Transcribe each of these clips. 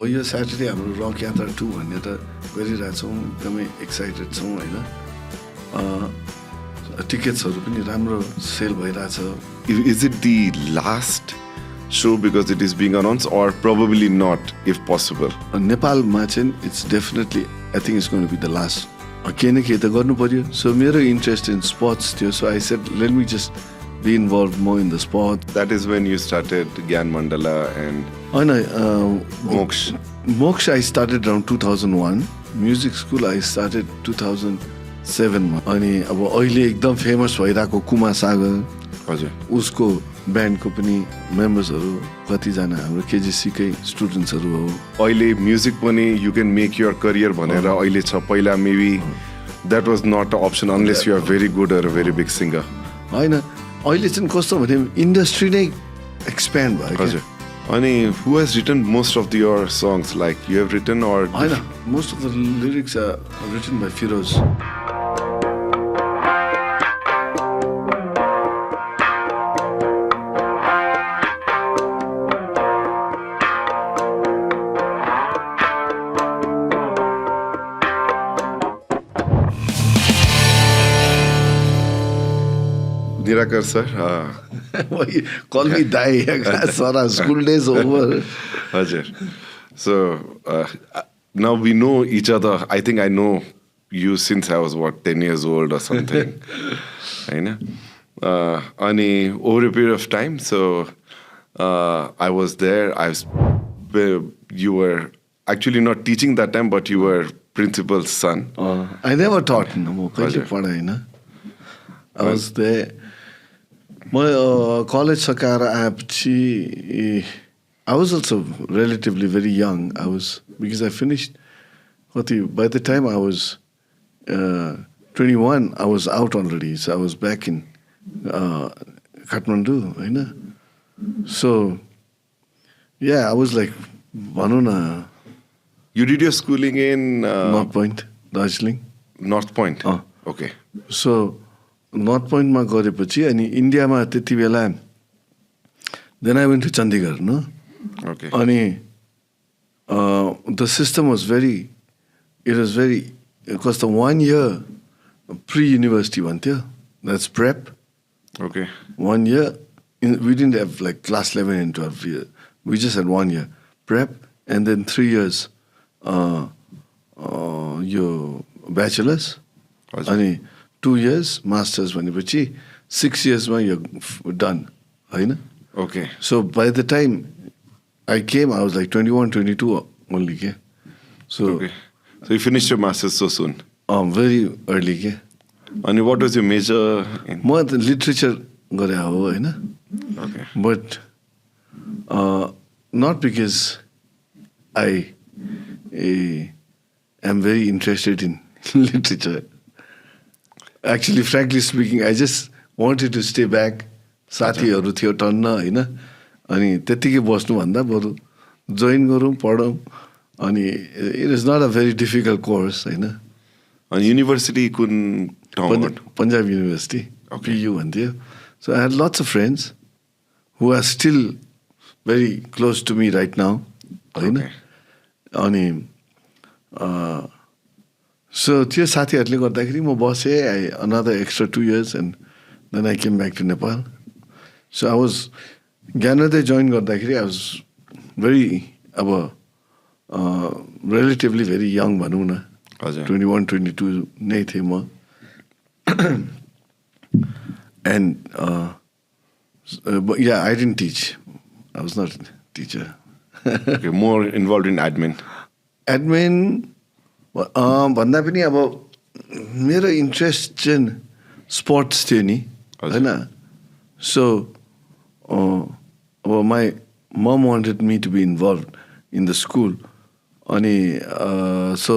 हो यो स्याटरडे हाम्रो रक यात्रा 2 भन्ने त गरिरहेछौँ, एकदमै एक्साइटेड छौँ होइन। टिकट्सहरू पनि राम्रो सेल भइरहेछ। Is it the last show because it is being announced, or probably not, if possible? नेपालमा चाहिँ it's definitely I think it's going to be the last. केही न केही त गर्नु पर्यो। सो मेरो इन्ट्रेस्ट इन स्पोर्ट्स थियो, so I said let me just be involve more in the sport. That is when you started Gyan Mandala and होइन, Moksha. Moksha I started around 2001, music school I started 2007मा। अनि अब अहिले एकदम famous भइरहेको कुमार सागर, हजुर, उसको ब्यान्डको पनि मेम्बर्सहरू कतिजना हाम्रो केजिसीकै स्टुडेन्ट्सहरू हो। अहिले म्युजिक पनि you can make your career भनेर अहिले छ। पहिला maybe that was not a option unless you are very good or very big singer. होइन, अहिले चाहिँ कस्तो भने इन्डस्ट्री नै एक्सप्यान्ड भयो। हजुर, अनि who has written most of your songs, like you have written or? होइन, most of the lyrics are written by Firoj. Nirakar sir, Call me Dai, Sara, school days over. Ajay. So now we know each other. I think I know you since I was 10 years old or something. I know. Over a period of time, so I was there. You were actually not teaching that time, but you were principal's son. I never taught. I was there. My college सकाएर आएपछि I was also relatively very young. Because I finished by the time I was 21, I was out already. So I was back in Kathmandu, होइन? So yeah, I was like, भनौँ न, You did your schooling in North Point, Darjeeling. North Point. Okay. So North पोइन्टमा गरेपछि अनि इन्डियामा त्यति बेला then I went to Chandigarh न। Okay. अनि द सिस्टम वाज भेरी कस्तो 1 year प्री युनिभर्सिटी भन्थ्यो, that's prep. Okay. 1 year we didn't have like class 11 and 12 year, we just had 1 year prep and then 3 years your bachelor's अनि 2 years masters भनेपछि 6 yearsमा यो done होइन। Okay. So by the time I came I was like 21, 22 only के। So Okay. So you finished your masters so soon. Very early के। And what was your major in? म त literature गरे हो होइन, Okay. But not because I am very interested in literature. Actually, frankly speaking, I just wanted to stay back. साथीहरू थियो टन्न होइन, अनि त्यत्तिकै बस्नुभन्दा बरु जोइन गरौँ, पढौँ। अनि it is not a very difficult course होइन। And university कुन ठाउँमा? Punjab university, Okay. PU भन्थ्यो। So I had lots of friends who are still very close to me right now होइन। Okay. अनि सो त्यो साथीहरूले गर्दाखेरि म बसेँ, I another extra 2 years and then I came back to Nepal. So I was Gyanodaya join गर्दाखेरि I was very अब relatively very young भनौँ न, हजुर। 21, 22 नै थिएँ म। And yeah I didn't teach, I was not teacher. Okay. More involved in admin. Admin भन्दा पनि अब मेरो इन्ट्रेस्ट चाहिँ स्पोर्ट्स थियो नि होइन। सो अब my mom wanted me to be involve in the school. अनि सो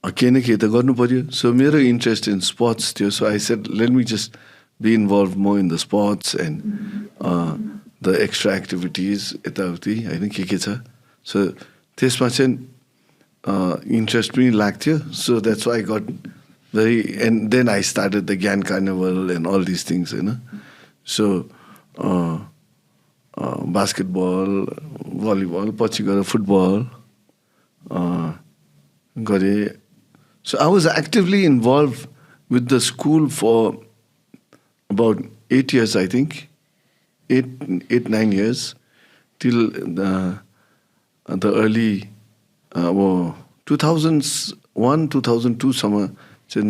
केही न केही त गर्नु पर्यो। सो मेरो इन्ट्रेस्ट इन स्पोर्ट्स थियो, so I said let me just be involve more in the sports and the extra activities यताउति होइन के छ। सो त्यसमा चाहिँ इन्ट्रेस्ट पनि लाग्थ्यो। So that's why I got very and then I started the Gyan carnival and all this things होइन। सो बास्केटबल भलिबल पछि गएर फुटबल गरेँ so I was actively involve with the school for about 8 years, I think, 8-9 years, till the early 2001, 2002 सम्म चाहिँ म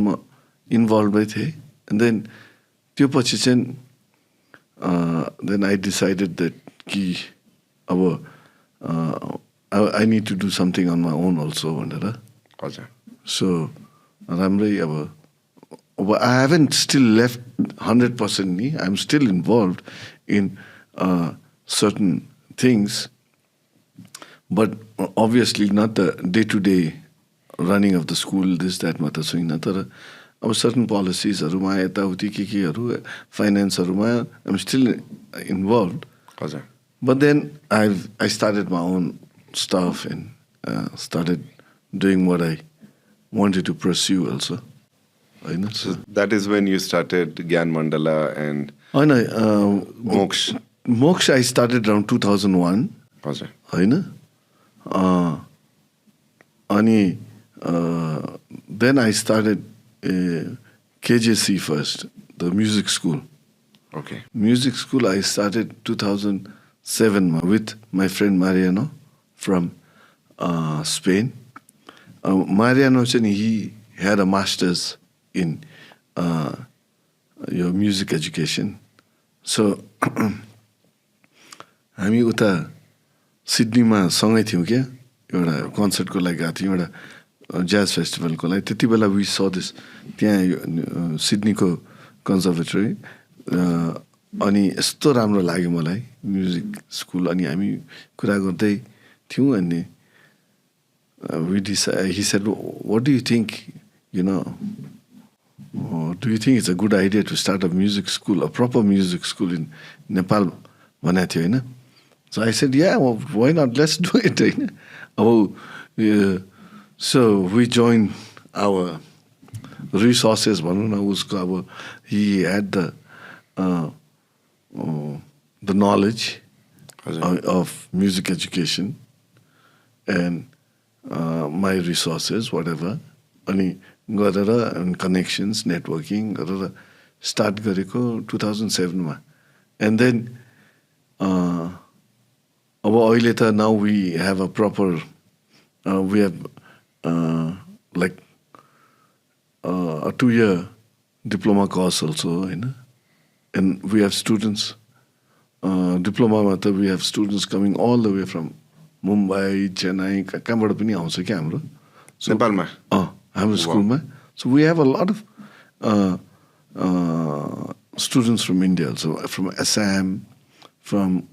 involve थिएँ and then त्यो पछि चाहिँ देन आई डिसाइडेड द्याट कि अब I need to do something on my own also भनेर हजुर सो राम्रै अब I haven't still left 100%. I'm still involved in certain things, but obviously not the day-to-day running of the school. This that matter so in other certain policies haruma yatauti ke haru finance haruma I'm still involved. हजुर But then I started my own stuff and started doing what I wanted to pursue also. So that is when you started Gyan Mandala and Moksha I started around 2001 हजुर होइन अनि then I started KJC first, the music school. Okay. Music school I started 2007 with my friend Mariano from Spain. Mariano चाहिँ he had a master's in your music education. So हामी उता सिडनीमा सँगै थियौँ क्या एउटा कन्सर्टको लागि गएको थियौँ एउटा ज्याज फेस्टिभलको लागि त्यति बेला वी स दिस त्यहाँ सिडनीको कन्जर्भेटरी अनि यस्तो राम्रो लाग्यो मलाई म्युजिक स्कुल अनि हामी कुरा गर्दै थियौँ अनि he said, what do you think, do you think it's a good idea to start a music school, a proper music school in Nepal? So I said, yeah, well, why not? Let's do it. So we joined our resources. He had the knowledge of music education and my resources, whatever. And connections, networking, start gareko 2007 and then now we have a proper we have like a 2-year diploma course also, and we have students diploma we have students coming all the way from Mumbai, Chennai, कहाँबाट पनि आउँछ क्या हाम्रो नेपालमा हाम्रो स्कुलमा. So we have a lot of students from India also, from Assam, from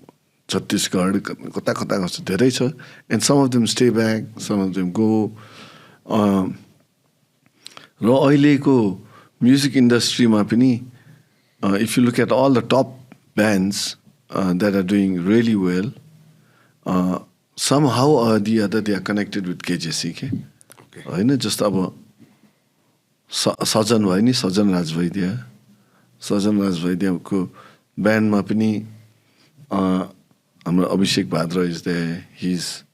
Chhattisgarh, कता कता कस्तो धेरै छ, and some of them stay back, some of them go. र अहिलेको म्युजिक इन्डस्ट्रीमा पनि if you look at all the top bands that are doing really well, somehow or the other they are connected with KJC के होइन. जस्तो अब सजन भयो नि, सजन राज वैद्यको ब्यान्डमा पनि हाम्रो Abhishek Bhadra is there. He is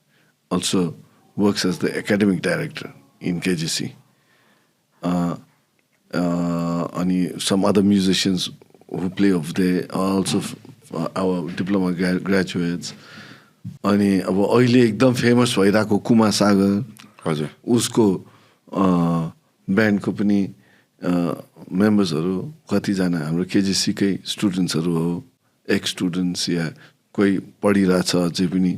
also works as the academic director in KJC. अनि some other musicians who play over there are also our diploma graduates. अनि अब अहिले एकदम फेमस भइरहेको कुमार सागर, हजुर उसको ब्यान्डको पनि मेम्बर्सहरू कतिजना हाम्रो KJCकै स्टुडेन्ट्सहरू हो, एक्स स्टुडेन्ट्स या कोही पढिरहेछ अझै पनि.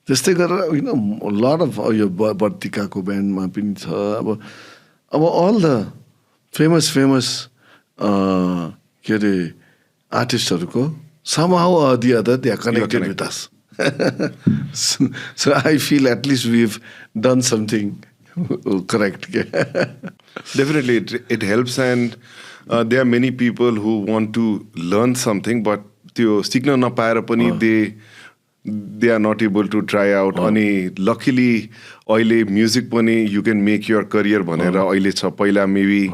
त्यस्तै गरेर लट अफ यो बर्तिकाको ब्यान्डमा पनि छ. अब अल द फेमस के अरे आर्टिस्टहरूको somehow or the other they are connected with us. So I feel at least we've done something correct. Definitely it helps, and there are many people who want to learn something but त्यो सिक्न नपाएर पनि they are not able to try out. अनि luckily अहिले music पनि you can make your career भनेर अहिले छ. पहिला maybe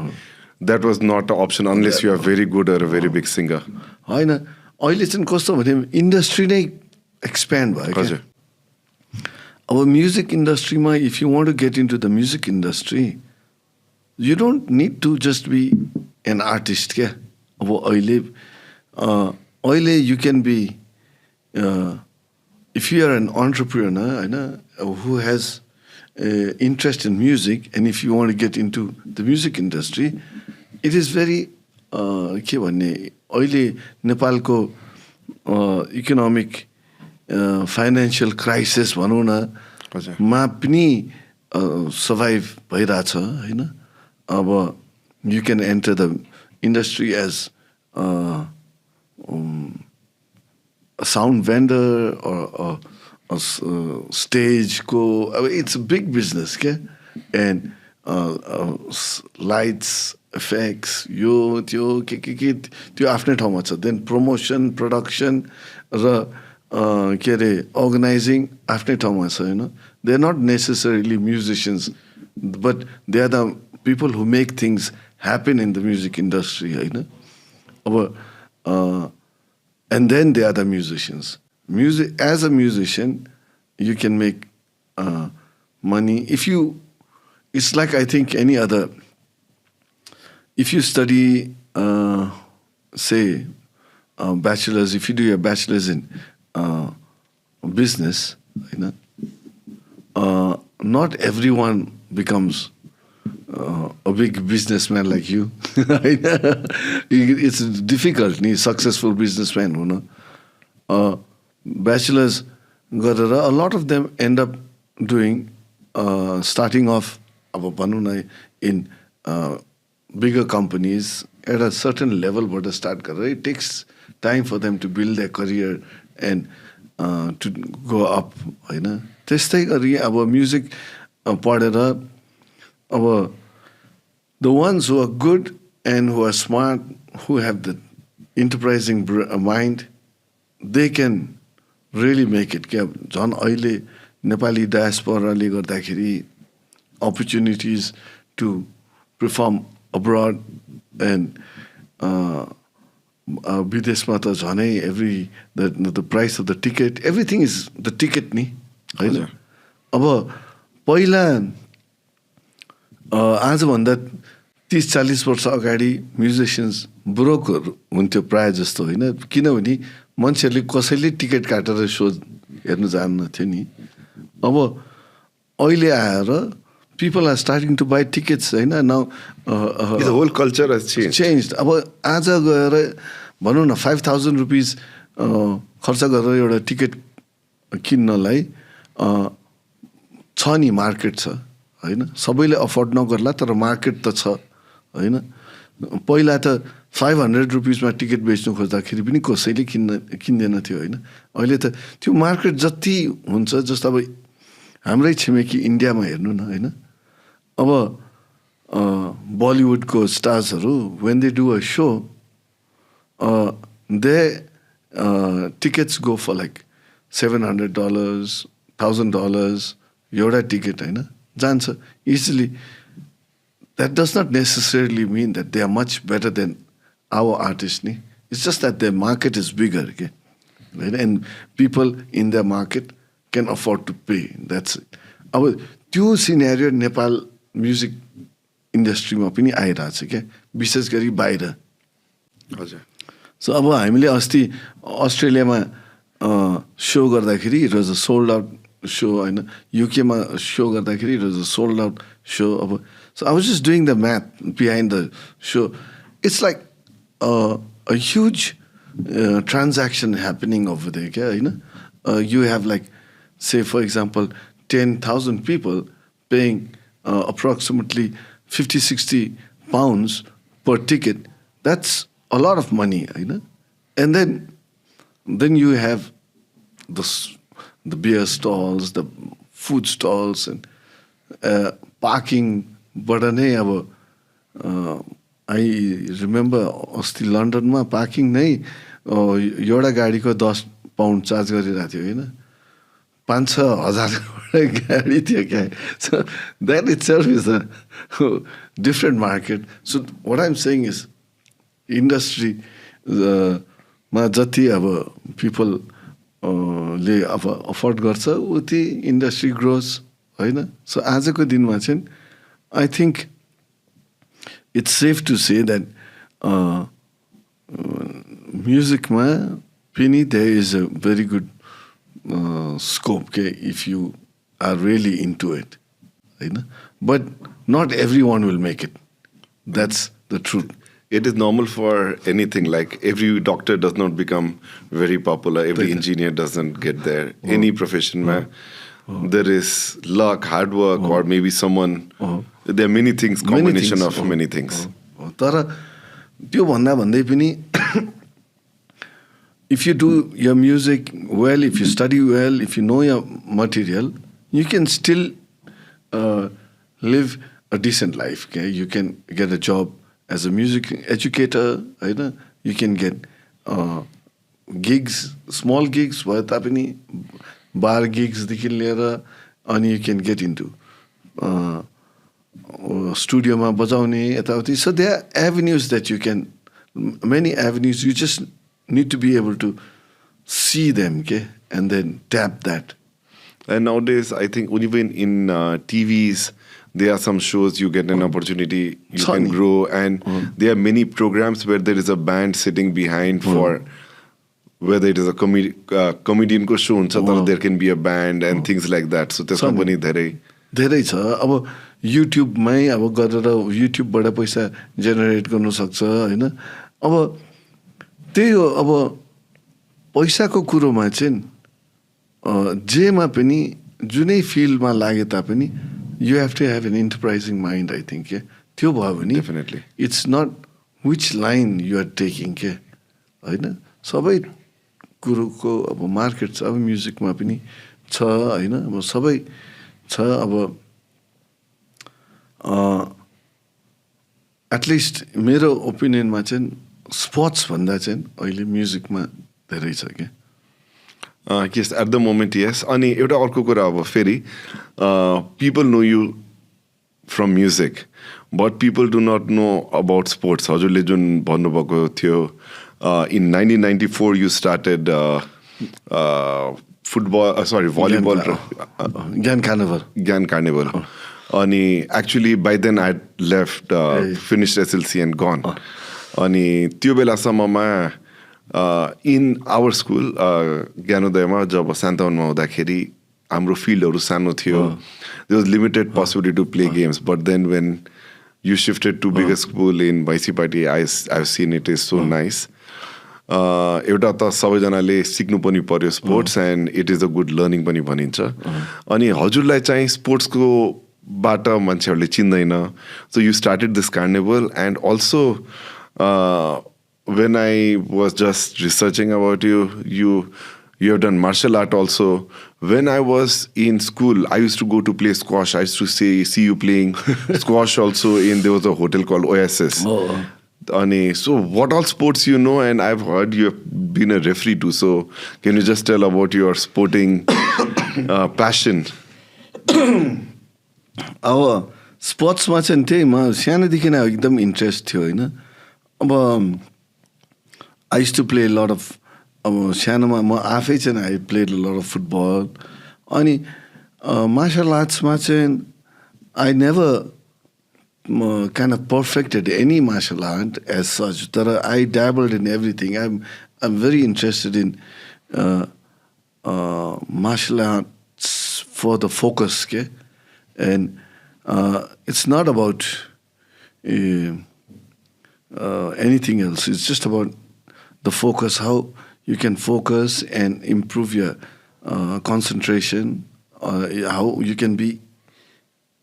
that was not an option unless you are very good or a very big singer. होइन अहिले चाहिँ कस्तो भने इन्डस्ट्री नै एक्सप्यान्ड भयो क्या हजुर अब म्युजिक इन्डस्ट्रीमा if you want to get into the music industry you don't need to just be an artist क्या अब अहिले you can be if you are an entrepreneur होइन who has interest in music and if you want to get into the music industry it is very के भन्ने अहिले नेपालको economic financial crisis भनौँ न मा पनि सर्भाइभ भइरहेछ होइन अब you can enter the industry as sound vendor स्टेजको अब इट्स बिग बिजनेस क्या एन्ड लाइट्स इफेक्ट्स यो त्यो के त्यो आफ्नै ठाउँमा छ देन प्रमोसन प्रोडक्सन र के अरे अर्गनाइजिङ आफ्नै ठाउँमा छ होइन they are not necessarily musicians but they are the people who make things happen in the music industry होइन अब and then they are the musicians music as a musician you can make money if you it's like I think any other if you study say bachelor's if you do your bachelor's in business you know not everyone becomes a big businessman like you it's difficult successful businessman you know bachelors गरेर a lot of them end up doing starting off अब भनौँ न in bigger companies at a certain level बाट start गरेर it takes time for them to build their career and to go up होइन त्यस्तै गरी अब म्युजिक पढेर अब the ones who are good and who are smart who have the enterprising mind they can really make it क्या झन् अहिले नेपाली डायस्पोराले गर्दाखेरि opportunities to perform abroad and विदेशमा त झनै every the price of the ticket everything is the ticket नि होइन अब पहिला आजभन्दा 30-40 वर्ष अगाडि म्युजिसियन्स ब्रोकहरू हुन्थ्यो प्रायः जस्तो होइन किनभने मान्छेहरूले कसैले टिकट काटेर सो हेर्नु जान्नथ्यो नि अब अहिले आएर people are starting to buy tickets होइन नाउ होल कल्चर चेन्ज अब आज गएर भनौँ न 5,000 रुपिस खर्च गरेर एउटा टिकट किन्नलाई छ नि मार्केट छ होइन सबैले अफोर्ड नगर्ला तर मार्केट त छ होइन पहिला त 500 रुपिसमा टिकट बेच्नु खोज्दाखेरि पनि कसैले किन्दैन थियो होइन अहिले त त्यो मार्केट जति हुन्छ जस्तो अब हाम्रै छिमेकी इन्डियामा हेर्नु न होइन अब बलिउडको स्टार्सहरू when they do a show they tickets go for like $700 $1,000 एउटा टिकट होइन जान्छ easily that does not necessarily mean that they are much better than our artists. It's just that their market is bigger. Okay? Right? And people in their market can afford to pay. That's it. Our two scenario Nepal music industry ma pani आइरहेछ क्या विशेष गरी बाहिर हजुर so अब हामीले अस्ति अस्ट्रेलियामा सो गर्दाखेरि it was a sold out so होइन युकेमा सो गर्दाखेरि it was a sold out so अब So I was just doing the math behind the show. It's like a huge transaction happening over there. Okay? You know? You have like, say for example, 10,000 people paying approximately 50-60 pounds per ticket. That's a lot of money. You know? And then you have the beer stalls, the food stalls, and parking. But नै अब I remember अस्ति लन्डनमा parking नै एउटा गाडीको 10 pound charge गरिरहेको थियो होइन 5-6 हजारको गाडी थियो क्या so that itself is a different market so what I'm saying is industry मा जति अब पिपल ले अब अफोर्ड गर्छ उति इन्डस्ट्री ग्रोज होइन. सो आजको दिनमा चाहिँ I think it's safe to say that म्युजिकमा पनि there is a very good scope के if you are really into it होइन. But not every one will make it. That's the truth. It is normal for anything. Like every doctor does not become very popular. Every engineer doesn't get there. Any profession, there is luck, hard work, or maybe someone. There are many things, combination of many things. तर त्यो भन्दा भन्दै पनि if you do your music well, if you study well, if you know your material, you can still live a decent life. Okay? You can get a job as a music educator, होइन. You can get gigs, small gigs भए तापनि बार गिग्सदेखि लिएर अनि you can get into स्टुडियोमा बजाउने यताउति. So there are avenues that you can, many avenues. You just need to be able to see them, okay, and then tap that. And nowadays, I think even in TVs, there are some shows you get an opportunity, you can grow, and there are many programs where there is a band sitting behind for whether it is a comedian ko show huncha tara there can be a band and things like that. So त्यसमा पनि धेरै छ. अब युट्युबमै अब गरेर युट्युबबाट पैसा generate गर्नु सक्छ होइन. अब त्यही हो. अब पैसाको कुरोमा चाहिँ जेमा पनि जुनै फिल्डमा लागे तापनि you have to have an enterprising mind, I think. त्यो भयो भने Definitely. It's not which line you are taking के होइन. सबै कुरोको अब मार्केट छ. अब म्युजिकमा पनि छ होइन. अब सबै छ. अब एटलिस्ट मेरो ओपिनियनमा चाहिँ स्पोर्ट्स भन्दा चाहिँ अहिले म्युजिकमा धेरै छ क्या. Yes, at the moment, yes. अनि एउटा अर्को कुरा अब फेरि people know you from music, but people do not know about sports. हजुरले जुन भन्नुभएको थियो, in 1994 you started volleyball. Gyan Carnival. अनि actually by then I had left, finished SLC and gone. अनि त्यो बेलासम्ममा इन आवर स्कुल ज्ञानोदयमा जब सान्तवनमा हुँदाखेरि हाम्रो फिल्डहरू सानो थियो. There was limited possibility to play games. But then when you shifted to bigger school in Bhainsepati I have seen it is so nice. एउटा त सबैजनाले सिक्नु पनि पर्यो sports and it is a good learning पनि भनिन्छ. अनि हजुरलाई चाहिँ स्पोर्ट्सको बाट मान्छेहरूले चिन्दैन. So you started this carnival and also when I was just researching about you, you have done martial art also. When I was in school, I used to go to play squash. I used to see you playing squash also there was a hotel called Oasis. So what all sports you know? And I've heard you have been a referee too. So can you just tell about your sporting passion? अब स्पोर्ट्समा चाहिँ त्यही म सानोदेखि नै एकदम interest थियो होइन. अब I used to play a lot of अब सानोमा म आफै चाहिँ I played a lot of football. अनि मार्सल आर्ट्समा चाहिँ I never kind of perfected any martial art as such. तर I dabbled in everything. I'm very interested in martial arts for the focus. Okay? And it's not about anything else. It's just about the focus, how you can focus and improve your concentration, how you can be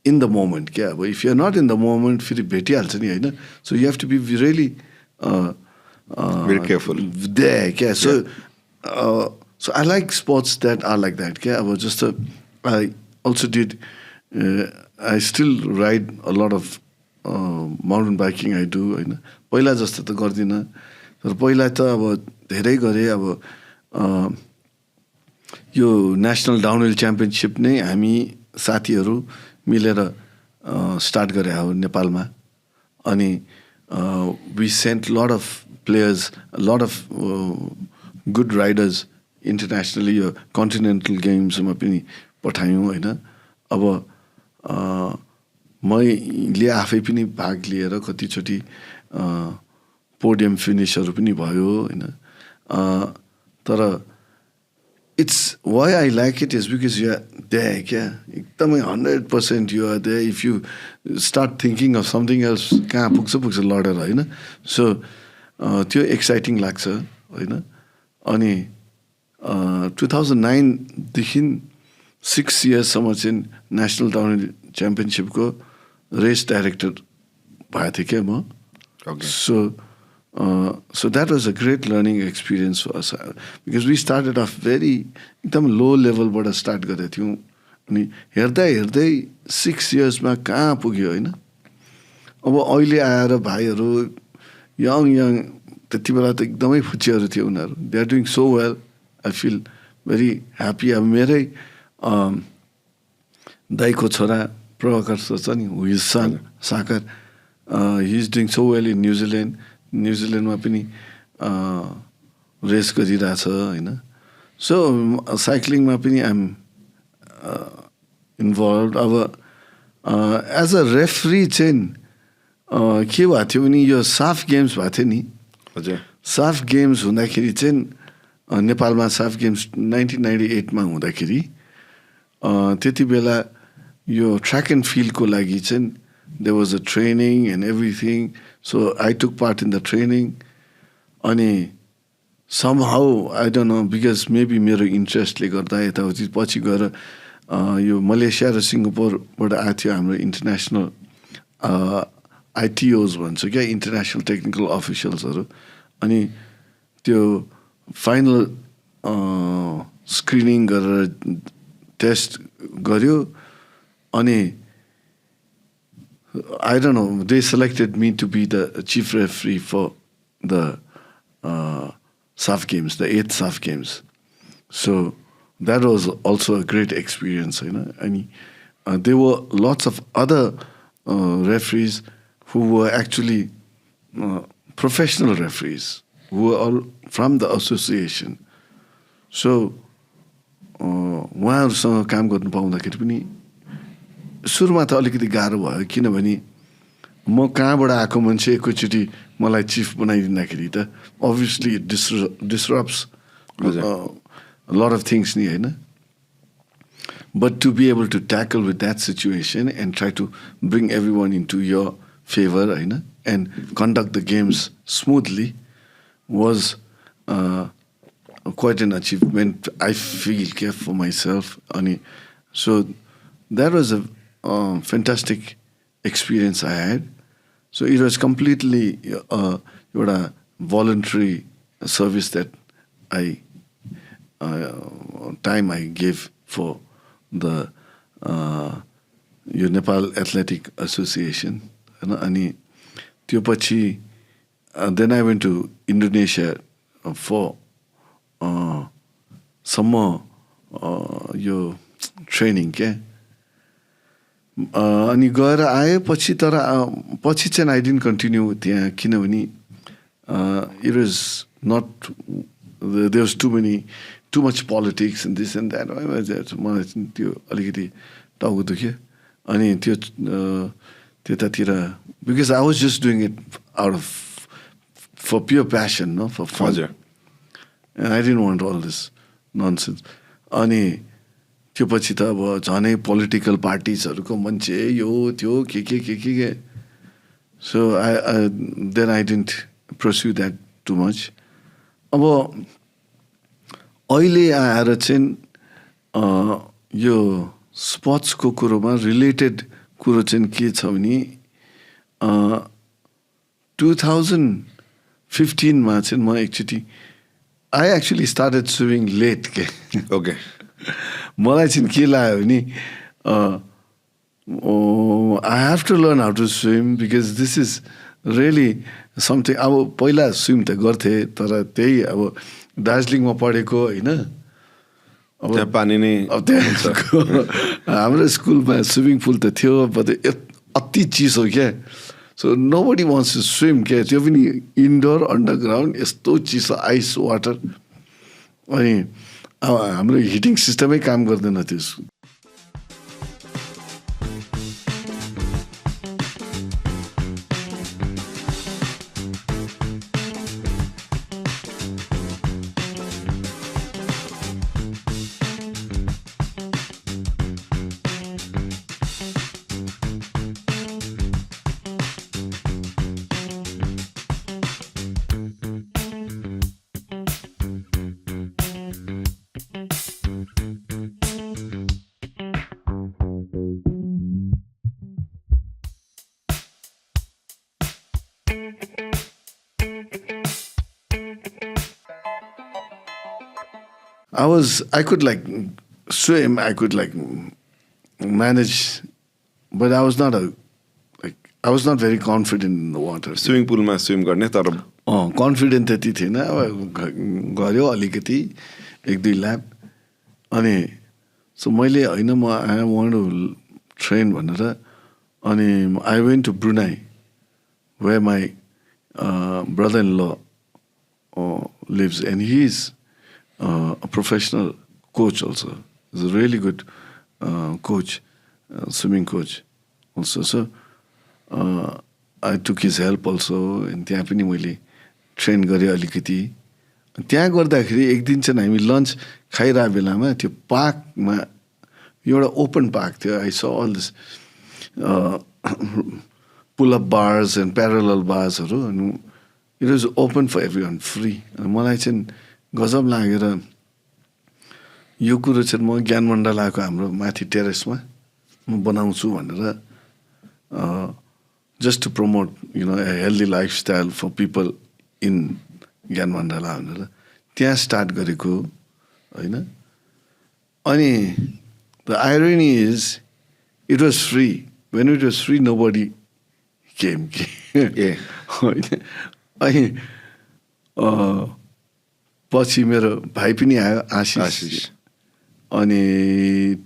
in the moment. Yeah, but if you're not in the moment, फेरि भेटिहाल्छ नि होइन. So you have to be really very careful there. Yeah, so I like sports that are like that. Yeah, I was just I also did. I still ride a lot of mountain biking. I do होइन. पहिला जस्तो त गर्दिनँ. तर पहिला त अब धेरै गरेँ. अब यो नेसनल डाउनहिल च्याम्पियनसिप नै हामी साथीहरू मिलेर स्टार्ट गरे हो नेपालमा. अनि we sent lot of players, a lot of good riders internationally यो कन्टिनेन्टल गेम्समा पनि पठायौँ होइन. अब मैले आफै पनि भाग लिएर कतिचोटि पोडियम फिनिसहरू पनि भयो होइन. तर it's why I like it is because you are there क्या, एकदमै 100% you are there. If you start thinking of something else कहाँ पुग्छ लडेर होइन. सो त्यो एक्साइटिङ लाग्छ होइन. अनि 2009देखि 6 इयर्ससम्म चाहिँ नेसनल टाउन च्याम्पियनसिपको रेस डाइरेक्टर भएको थिएँ क्या म. So that was a great learning experience for us because we started off very एकदम लो लेभलबाट स्टार्ट गरेको थियौँ. अनि हेर्दै हेर्दै 6 इयर्समा कहाँ पुग्यो होइन. अब अहिले आएर भाइहरू यङ त्यति बेला त एकदमै फुच्चीहरू थियो उनीहरू. They are doing so well. I feel very happy. अब मेरै दाइको छोरा प्रभाकर छ नि, हु is Sun Sakar, he is doing so well in न्युजिल्यान्डमा पनि रेस गरिरहेछ होइन. सो साइक्लिङमा पनि आइएम इन्भल्भ. अब एज अ रेफ्री चाहिँ के भएको थियो भने यो साफ गेम्स भएको थियो नि. हजुर. साफ गेम्स हुँदाखेरि चाहिँ नेपालमा साफ गेम्स 1998मा हुँदाखेरि त्यति बेला यो ट्र्याक एन्ड फिल्डको लागि चाहिँ there was a training and everything. So I took part in the training. अनि somehow I don't know because maybe मेरो इन्ट्रेस्टले गर्दा यताउति पछि गएर यो मलेसिया र सिङ्गापुरबाट आएको थियो हाम्रो इन्टरनेसनल आइटिओज भन्छ क्या, इन्टरनेसनल टेक्निकल अफिसियल्सहरू. अनि त्यो फाइनल स्क्रिनिङ गरेर टेस्ट गर्यो. अनि I don't know, they selected me to be the chief referee for the SAF games, the 8th SAF games. So that was also a great experience. You know? I mean, there were lots of other referees who were actually professional referees, who were all from the association. So उहाँहरूसँग काम गर्नु पाउँदाखेरि पनि सुरुमा त अलिकति गाह्रो भयो, किनभने म कहाँबाट आएको मान्छे एकैचोटि मलाई चिफ बनाइदिँदाखेरि त obviously disturbs lot of things नि होइन. But to be able to tackle with that situation and try to bring every one in to your favour होइन, and conduct the games smoothly was quite an achievement, I feel, for myself. So that was a fantastic experience I had. So it was completely a voluntary service that time I gave for the Nepal Athletic Association. And then I went to Indonesia for सम्म यो training क्या. अनि गएर आएपछि तर पछि चाहिँ I didn't continue त्यहाँ, किनभने it was not, there was too much politics and this and that. मलाई त्यो अलिकति टाउको दुख्यो. अनि त्यो त्यतातिर because I was just doing it out of for pure passion, न for fun. And I didn't want all this nonsense. अनि त्यो पछि त अब झनै पोलिटिकल पार्टिजहरूको मान्छे यो त्यो के. So then I didn't pursue that too much. अब अहिले आएर चाहिँ यो स्पोर्ट्सको कुरोमा रिलेटेड कुरो चाहिँ के छ भने 2015मा चाहिँ म एकचोटि I actually started swimming late. Okay. मलाई चाहिँ के लाग्यो भने I have to learn how to swim because this is really something. अब पहिला स्विम त गर्थेँ तर त्यही अब दार्जिलिङमा पढेको होइन, अब त्यहाँ पानी नै अब त्यहाँ हाम्रो स्कुलमा स्विमिङ पुल त थियो, अति चिसो क्या. So nobody wants to swim क्या, त्यो पनि इन्डोर अन्डरग्राउन्ड यस्तो चिसो आइस वाटर, अनि अब हाम्रो हिटिङ सिस्टमै काम गर्दैन त्यो। I could like swim, I could like manage, but I was not very confident in the water. Swimming पुलमा स्विम गर्ने तर कन्फिडेन्ट त्यति थिएन। अब गऱ्यो अलिकति 1-2 ल्याप, अनि सो मैले होइन म आई वान्ट टु ट्रेन भनेर, अनि I went to Brunei where my brother in law lives, and he is a professional coach also. He's a really good coach, swimming coach also. So I took his help also, and त्यहाँ पनि मैले train गरेँ अलिकति। त्यहाँ गर्दाखेरि एक दिन चाहिँ हामी लन्च खाइरहेको बेलामा त्यो पार्कमा एउटा ओपन पार्क थियो। I saw all this pull up bars and parallel बार्सहरू, अनि it was open for everyone, free. मलाई चाहिँ गजब लागेर यो कुरो चाहिँ म ज्ञान मण्डलाको हाम्रो माथि टेरेसमा म बनाउँछु भनेर, just to promote a healthy lifestyle for people in ज्ञान मण्डला भनेर त्यहाँ स्टार्ट गरेको होइन। अनि the irony is it was free. When it was free nobody came के होइन। अनि पछि मेरो भाइ पनि आयो, आशिष, अनि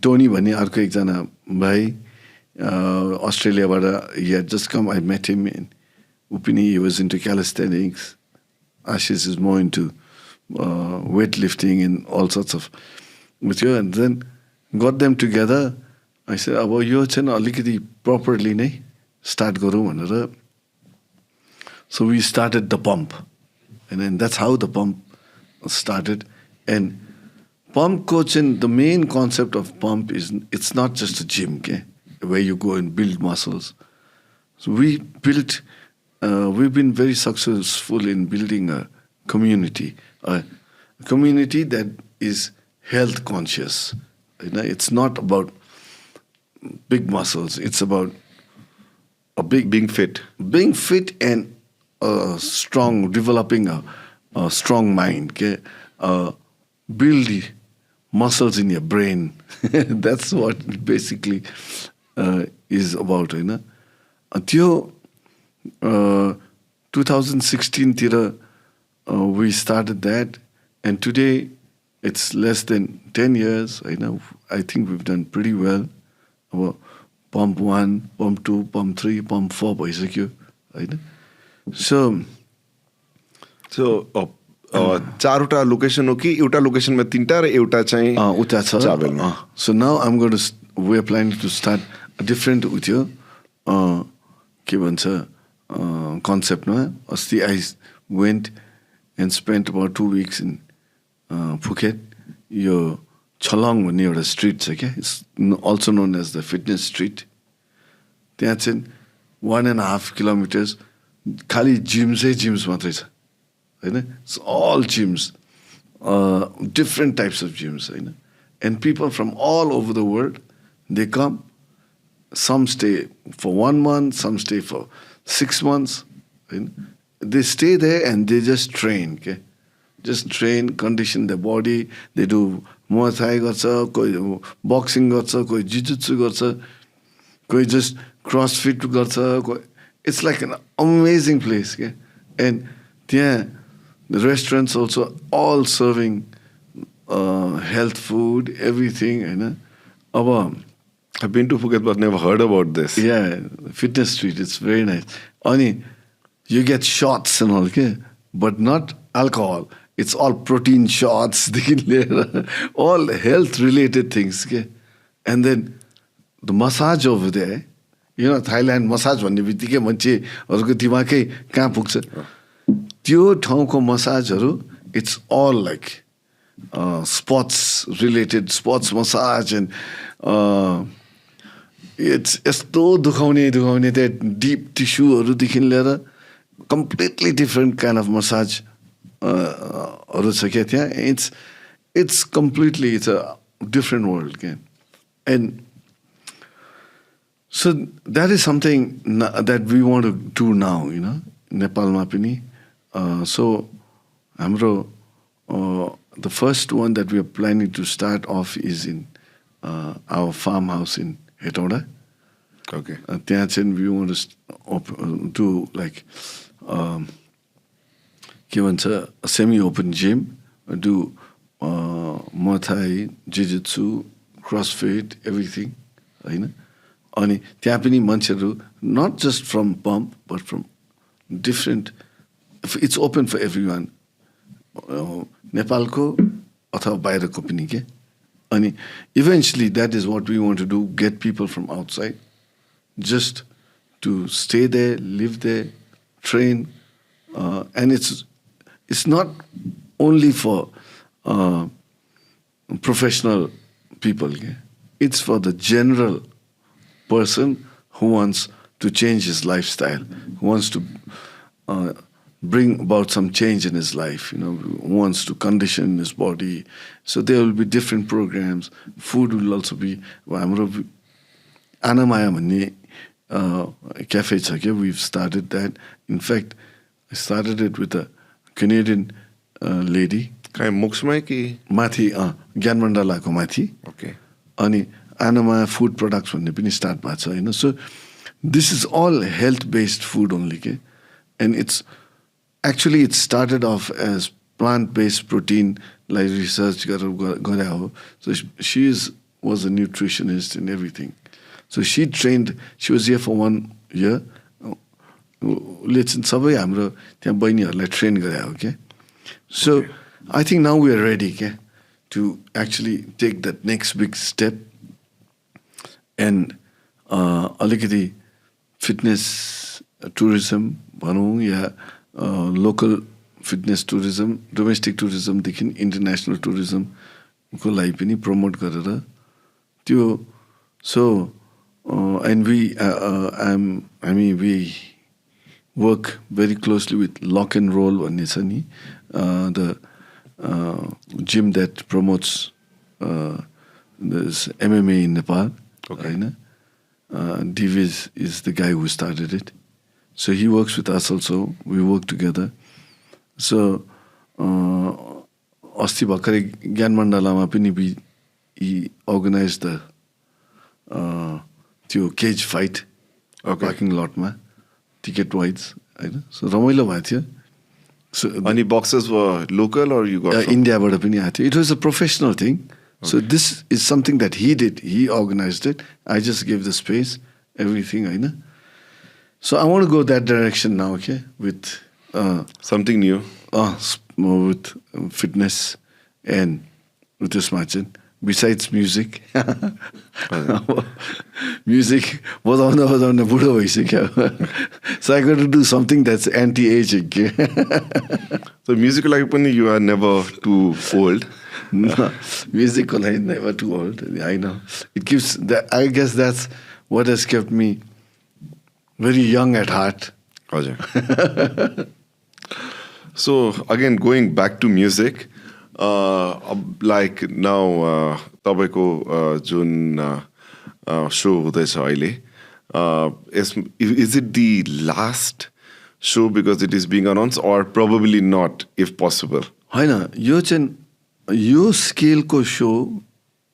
टोनी भन्ने अर्को एकजना भाइ अस्ट्रेलियाबाट, he had just come, I met him, and ऊ पनि he was into calisthenics. Ashish is more into weightlifting and all sorts of with you, and then got them together. I said अब यो चाहिँ अलिकति properly नै start गरौँ भनेर. So we started the pump, and then that's how the pump started. And pump coaching, the main concept of pump is it's not just a gym, okay, where you go and build muscles. So we've been very successful in building a community that is health conscious. You know, it's not about big muscles. It's about being fit and strong, developing a strong mind. Okay, build muscles in your brain. That's what it basically is about. You know, until 2016 तिर we started that, and today it's less than 10 years. I think we've done pretty well. Pump 1, pump 2, pump 3, pump 4 भइसक्यो होइन. So चारवटा location हो कि एउटा लोकेसनमा तीनटा र एउटा चाहिँ उता छ. So now we're planning to start a different उत्यो के भन्छ कन्सेप्टमा. अस्ति I went and spent about 2 weeks in Phuket. यो छलङ भन्ने एउटा स्ट्रिट छ क्या, it's also known as the fitness street. त्यहाँ चाहिँ 1.5 किलोमिटर्स खालि जिम्स मात्रै छ होइन. It's all gyms, different types of gyms होइन. And people from all over the world they come. Some stay for 1 month, some stay for 6 months. They stay there and they just train. Okay? Just train, condition their body. They do Muay Thai garcha, koi boxing garcha, koi jiu-jitsu garcha, koi just CrossFit garcha. It's like an amazing place. Okay? And yeah, the restaurants also all serving health food, everything. I've been to Phuket but never heard about this. Yeah, fitness street. It's very nice. Only you get shots and all, okay? But not alcohol. It's all protein shots, all health related things. Okay? And then the massage over there, you know, Thailand massage भन्ने बित्तिकै मान्छेहरूको दिमागै कहाँ पुग्छ त्यो ठाउँको मसाजहरू it's all like sports related sports massage and it's यस्तो दुखाउने त्यहाँ deep टिस्युहरूदेखि लिएर completely different kind of massage हरू छ क्या त्यहाँ it's completely it's a different world क्या and so that is something that we want to do now, you know, Nepalमा पनि so हाम्रो the first one that we are planning to start off is in our farmhouse in Hetauda. Okay. त्यहाँ चाहिँ we want to do like के भन्छ semi-open gym, do Muay Thai, Jiu-Jitsu, CrossFit, everything, होइन अनि त्यहाँ पनि मान्छेहरू not just from pump but from different, it's open for everyone, नेपालको अथवा बाहिरको पनि के अनि eventually that is what we want to do, get people from outside just to stay there, live there, train, and it's not only for professional people, okay? It's for the general person who wants to change his lifestyle, who wants to bring about some change in his life, you know, who wants to condition his body. So there will be different programs. Food will also be. हाम्रो Anamaya भन्ने cafe छ क्या, we've started that. In fact, I started it with a Canadian lady. कहाँ मोक्समै कि माथि ज्ञान मण्डलाको माथि. Okay. अनि Anamaya food products भन्ने पनि start भएको छ हैन. So this is all health based food only के. And it's actually it started off as plant based protein like research गरे हो. So she was a nutritionist and everything. So she trained, she was here for 1 year. Let's सबै हाम्रो त्यहाँ बहिनीहरूलाई train गरे हो के. So I think now we are ready के, to actually take that next big step and अलिकति fitness tourism भनौँ या local fitness tourism, domestic tourism देखि international tourism को लागि पनि promote गरेर त्यो so and we we work very closely with Lock and Roll भन्ने छ नि, the gym that promotes this MMA in Nepal. Okay. Diviz is the guy who started it. So he works with us also. We work together. So अस्ति भर्खरै ज्ञान मण्डलामा पनि he organized the त्यो cage fight parking lotमा ticket wise हैन. So रमाइलो भएको थियो. So अनि boxers were local or you got from? इन्डियाबाट पनि आएको थियो. It was a professional thing. So this is something that he did. He organized it. I just gave the space, everything, होइन. So I want to go that direction now, okay, with Something new. with fitness and with this matching. Besides music, music बजाउँदा बुढो भइसक्यो. So I got to do something that's anti-aging. So music like पनि you are never too old. No, music is never too old. I know. It keeps that. I guess that's what has kept me very young at heart. हजुर. So again, going back to music, like now तपाईँको जुन show हुँदैछ अहिले, is it the last show because it is being announced or probably not if possible? होइन, यो चाहिँ यो स्केलको so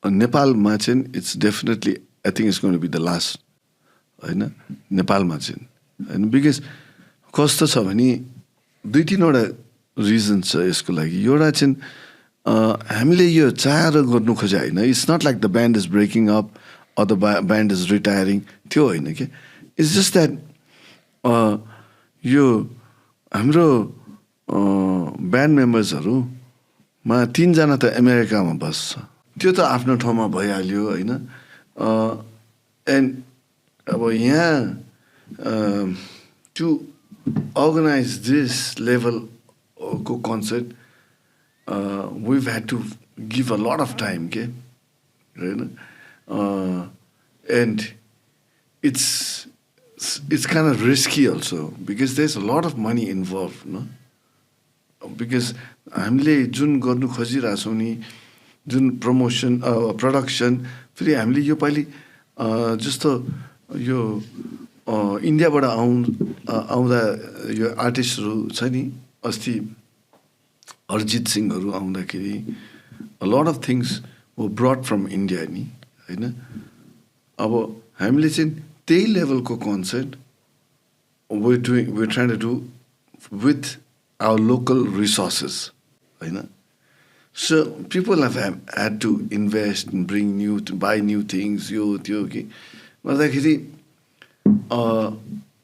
नेपालमा चाहिँ it's definitely, I think it's going to be the last, होइन, नेपालमा चाहिँ होइन. बिकज कस्तो छ भने 2-3वटा रिजन छ यसको लागि. एउटा चाहिँ हामीले यो चाहेर गर्नु खोजे होइन. It's not like the band is breaking up other band is retiring. त्यो होइन के. It's just that यो हाम्रो ब्यान्ड मेम्बर्सहरूमा 3 जना त अमेरिकामा बस्छ. त्यो त आफ्नो ठाउँमा भइहाल्यो होइन. एन्ड अब यहाँ टु अर्गनाइज दिस लेभलको concert we've had to give a lot of time, okay? Right? And it's kind of risky also because there's a lot of money involved, no? Because हामीले जुन गर्नु खोजिरहेछौँ नि, जुन प्रमोसन प्रडक्सन, फेरि हामीले यो पालि जस्तो यो इन्डियाबाट आउँदा यो आर्टिस्टहरू छ नि, अस्ति अरिजित सिंहहरू आउँदाखेरि a lot of things were brought from India नि होइन. अब हामीले चाहिँ त्यही लेभलको concert we're trying to do with our local resources होइन. So people have had to invest and buy new things, यो त्यो के गर्दाखेरि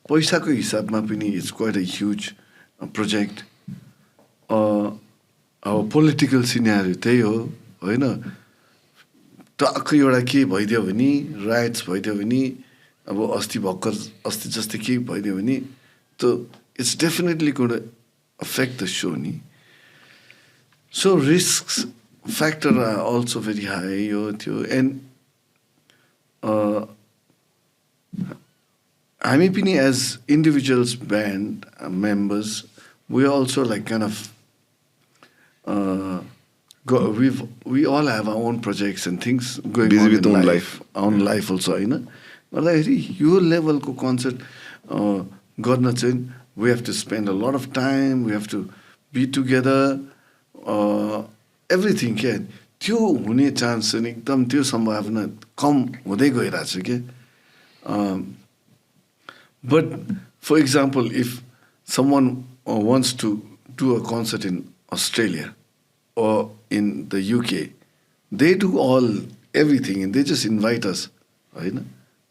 पैसाको हिसाबमा पनि it's quite a huge project. अब पोलिटिकल सिनेरियो त्यही हो होइन. टक्क एउटा के भइदियो भने, राइट्स भइदियो भने, अब अस्ति जस्तै के भइदियो भने त it's definitely going to affect the show नि. So risk factor are also very high यो त्यो. एन्ड हामी पनि as individuals band members we are also like kind of we all have our own projects and things going busy on with in own own life also होइन. गर्दाखेरि यो लेभलको concert गर्न चाहिँ we have to spend a lot of time, we have to be together, everything के त्यो हुने chance चाहिँ एकदम त्यो सम्भावना कम हुँदै गइरहेछ के. But for example, if someone wants to do a concert in Australia or in the UK, they do everything and they just invite us, right?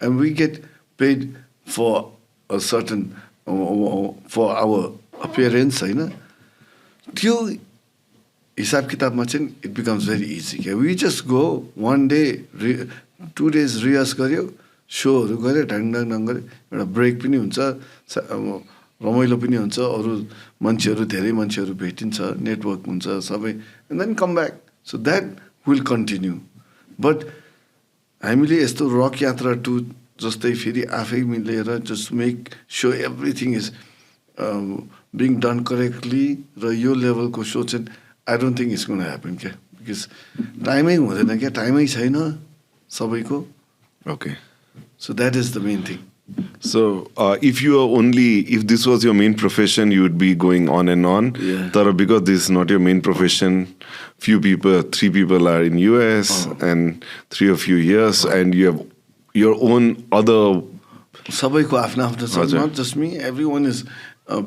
And we get paid for a certain for our appearance, right? त्यो हिसाब किताबमा चाहिँ it becomes very easy. We just go one day, 2 days rehearse गऱ्यो, सोहरू गऱ्यो, ढङ गऱ्यो, एउटा brake पनि हुन्छ, रमाइलो पनि हुन्छ, अरू मान्छेहरू धेरै मान्छेहरू भेटिन्छ, नेटवर्क हुन्छ सबै, and then come back. So that will continue. But हामीले यस्तो रक यात्रा 2 जस्तै फेरि आफै मिलेर just make so everything is being done correctly र यो लेभलको सो चाहिँ I don't think it's going to happen क्या. बिकज टाइमै हुँदैन क्या, टाइमै छैन सबैको. Okay. So that is the main thing. So if this was your main profession, you would be going on and on. Yeah. But because this is not your main profession, 3 people are in US and 3 of you here, and you have your own other. सबैको आफ्नो आफ्नो छ. Not just me. Everyone is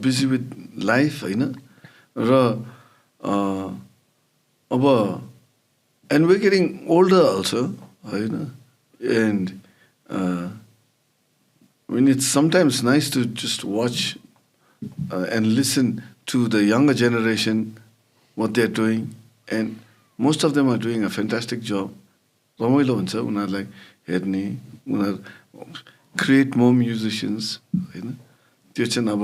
busy with life होइन. र अब and we're getting older also होइन. And I mean, it's sometimes nice to just watch and listen to the younger generation, what they're doing. And most of them are doing a fantastic job. रमाइलो हुन्छ उनीहरूलाई हेर्ने, उनीहरू create more musicians होइन. त्यो चाहिँ अब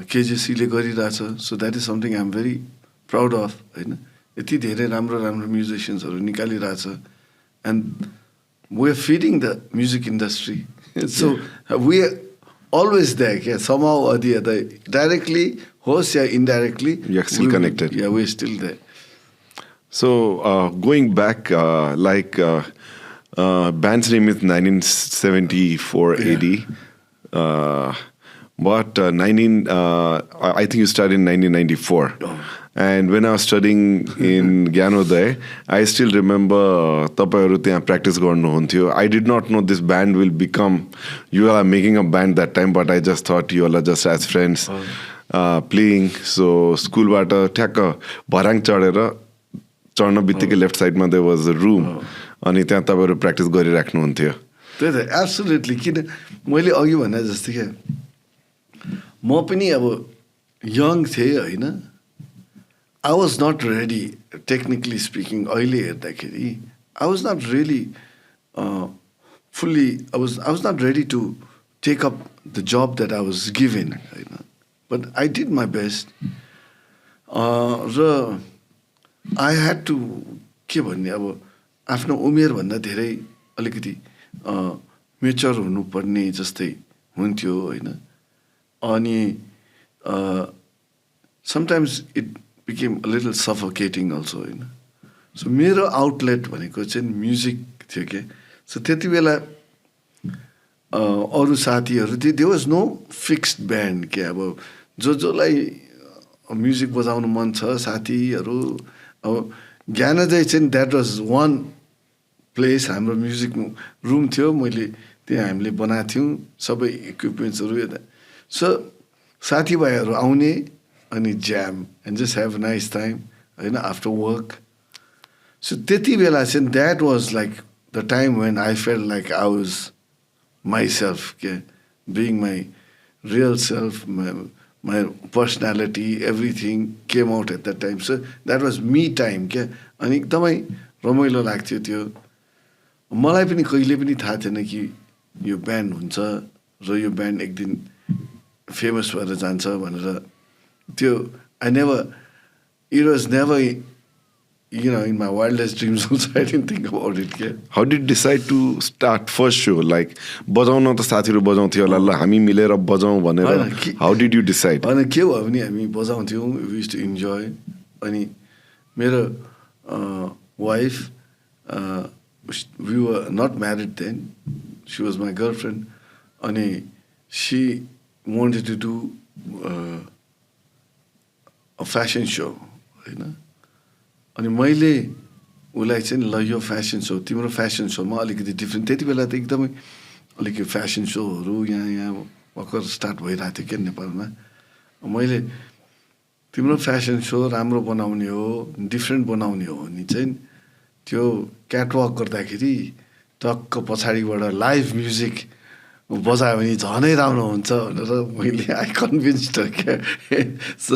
केजेसीले गरिरहेछ. So that is something I'm very proud of होइन. यति धेरै राम्रो म्युजिसियन्सहरू निकालिरहेछ. And we're feeding the music industry. So we're always there, okay? Somehow or the other, directly, host or indirectly. You're still connected. Yeah, we're still there. So going back, band's name is 1974 AD. But I think you started in 1994. Oh. And when I was studying in Gyanoday, I still remember तपाईहरु त्यहाँ practice गर्नुहुन्थ्यो. I did not know this band will become, you are making a band that time, but I just thought you all are just as friends playing. So schoolबाट ठ्याक्क भराङ चढ्न बित्तिकै left side मा there was a room. अनि त्यहाँ तपाईँहरू practice गरिराख्नुहुन्थ्यो त्यही त absolutely किन मैले अघि भने जस्तै क्या म पनि अब यङ थिएँ होइन I was not ready technically speaking अहिले हेर्दाखेरि I was not really fully I was not ready to take up the job that I was given होइन but I did my best र आई ह्याड टु के भन्ने अब आफ्नो उमेरभन्दा धेरै अलिकति मेच्योर हुनुपर्ने जस्तै हुन्थ्यो होइन अनि sometimes it became a little suffocating also होइन सो मेरो आउटलेट भनेको चाहिँ म्युजिक थियो क्या सो त्यति बेला अरू साथीहरू थियो they was no fixed band क्या अब जसलाई म्युजिक बजाउनु मन छ साथीहरू अब ज्ञानोदय चाहिँ द्याट वाज वान प्लेस हाम्रो म्युजिक रुम थियो मैले त्यहाँ हामीले बनाएको थियौँ सबै इक्विपमेन्ट्सहरू सो साथीभाइहरू आउने अनि jam and just have nice time होइन आफ्टर वर्क सो त्यति बेला चाहिँ that was like the time when I felt like I was myself के being my real self my personality, everything came out at that time. So that was me time क्या अनि एकदमै रमाइलो लाग्थ्यो त्यो मलाई पनि कहिले पनि थाहा थिएन कि यो ब्यान्ड हुन्छ र यो ब्यान्ड एक दिन फेमस भएर जान्छ भनेर त्यो I never it was never you know in my wildest dreams also I didn't think about it क्या How did you decide to start first show? Like बजाउन त साथीहरू बजाउँथ्यो होला ल हामी मिलेर बजाउँ भनेर How did you decide? अनि के भयो भने हामी बजाउँथ्यौँ we used to enjoy अनि मेरो wife we were not married then she was my girlfriend अनि she wanted to do a fashion show होइन अनि मैले उसलाई चाहिँ ल यो फेसन सो तिम्रो फेसन सोमा अलिकति डिफ्रेन्ट त्यति बेला त एकदमै अलिकति फेसन सोहरू यहाँ भर्खर स्टार्ट भइरहेको थियो क्या नेपालमा मैले तिम्रो फेसन सो राम्रो बनाउने हो डिफ्रेन्ट बनाउने हो भने चाहिँ त्यो क्याटवक गर्दाखेरि टक्क पछाडिबाट लाइभ म्युजिक बजायो भने झनै राम्रो हुन्छ भनेर मैले आई कन्भिन्स्ड क्या so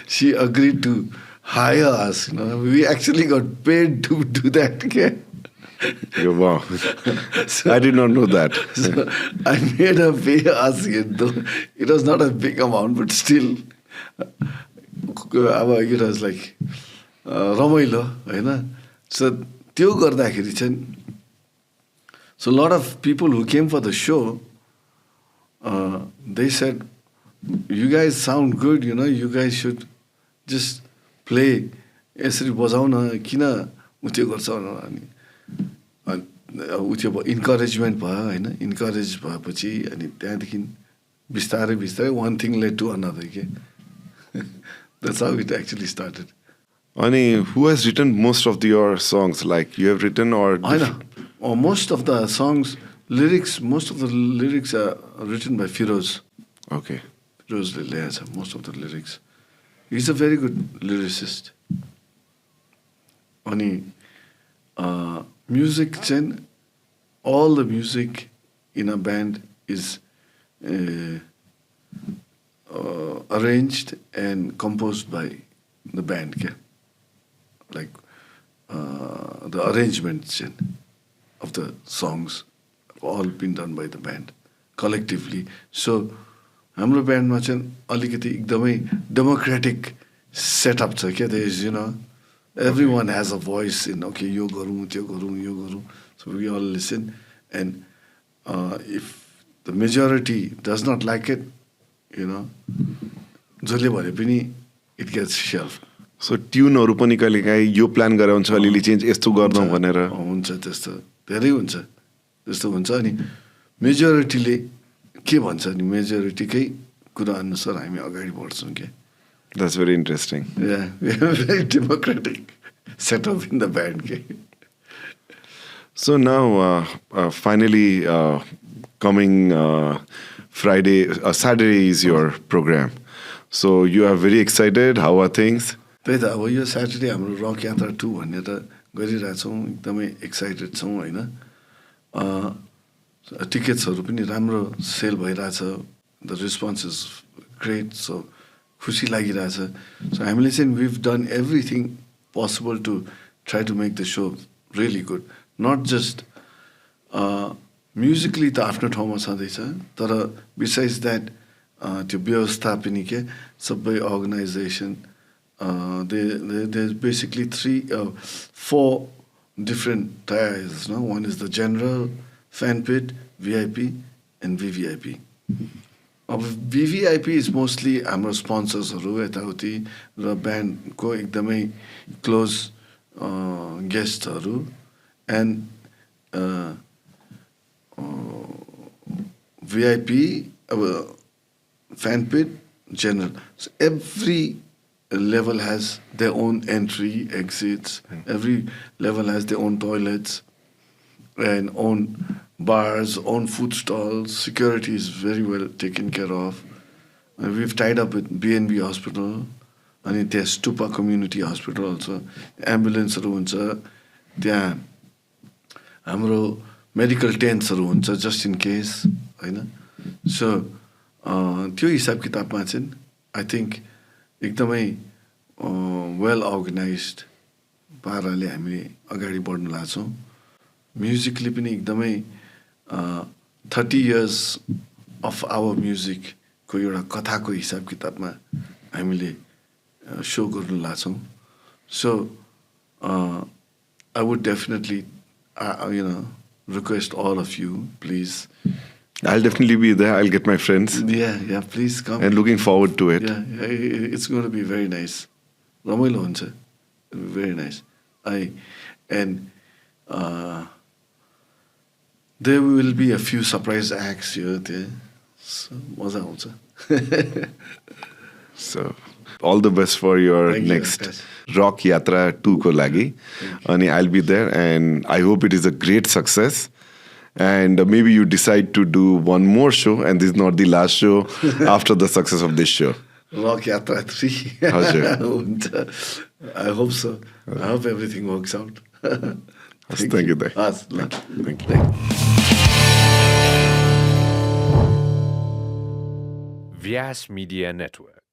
she agree to hire us, you know. We actually got paid to do that. Okay? Wow. So, I did not know that. So I made her pay us, though it was not a big amount, but still, it was like, रमाइलो होइन so त्यो गर्दाखेरि चाहिँ so a lot of people who came for the show they said you guys sound good, you know, you guys should just play यसरी बजाउन किन उत्यो गर्छ अनि उत्यो इन्करेजमेन्ट भयो होइन इन्करेज भएपछि अनि त्यहाँदेखि बिस्तारै बिस्तारै one thing led to another के that's how it actually started अनि who has written most of your songs like you have written or होइन most of the songs lyrics most of the lyrics are written by Firoz okay फिरोजले ल्याएको छ most of the lyrics He's a very good lyricist. Ani music chain, all the music in a band is arranged and composed by the band. Like the arrangements of the songs have all been done by the band collectively. So हाम्रो ब्यान्डमा चाहिँ अलिकति एकदमै democratic setup छ क्या there is you know everyone has a voice in okay यो गरौँ त्यो गरौँ यो गरौँ so we all listen and if the majority does not like it you know जसले भने पनि इट गेट्स सेल्फ सो ट्युनहरू पनि कहिलेकाहीँ यो प्लान गरेर हुन्छ अलिअलि चेन्ज यस्तो गर्छौँ भनेर हुन्छ त्यस्तो धेरै हुन्छ त्यस्तो हुन्छ अनि मेजोरिटीले के भन्छ नि मेजोरिटीकै कुरा अनुसार हामी अगाडि बढ्छौँ क्या that's very interesting very democratic setup in the band के so now finally coming Friday Saturday is your programme so you are very excited how are things त्यही त अब यो स्याटरडे हाम्रो रक यात्रा 2 भन्ने त गरिरहेछौँ, एकदमै एक्साइटेड छौँ होइन. टिकट्सहरू पनि राम्रो सेल भइरहेछ. The response is great. So खुसी लागिरहेछ. सो हामीले चाहिँ we've done everything possible to try to make the show really good. Not just musically त आफ्नो ठाउँमा छँदैछ, तर बिसाइड्स द्याट त्यो व्यवस्था पनि के सबै organisation basically 4 different tiers. No? One is the general, fan pit, VIP, and VVIP. VVIP is mostly हाम्रो स्पोन्सर्सहरू यताउति र ब्यान्डको एकदमै क्लोज गेस्टहरू. And VIP, fan pit, general. So every level has their own entry, exits. Every level has their own toilets and own bars, own food stalls. Security is very well taken care of. We've tied up with BNB Hospital, and there's Stupa Community Hospital also. Ambulanceहरू हुन्छ त्यहाँ. हाम्रो medical टेन्ट्सहरू हुन्छ just in case होइन. So त्यो हिसाब किताबमा चाहिँ I think एकदमै वेल अर्गनाइज्ड पाराले हामी अगाडि बढ्न लाग्छौँ. म्युजिकली पनि एकदमै 30 years अफ आवर म्युजिकको एउटा कथाको हिसाब किताबमा हामीले सो गर्नु लाग्छौँ. So I would definitely request all of you, please. I'll definitely be there. I'll get my friends. Yeah, please come. And looking forward to it. Yeah, it's going to be very nice. Ramailo huncha. Very nice. There will be a few surprise acts here. So, maza huncha. So, all the best for your next Rock Yatra 2 ko lagi. And I'll be there, and I hope it is a great success. And maybe you decide to do one more show, and this is not the last show after the success of this show. Rock Yatra 3. I hope so. I hope everything works out. Thank you. Thank you. Vyas Media Network.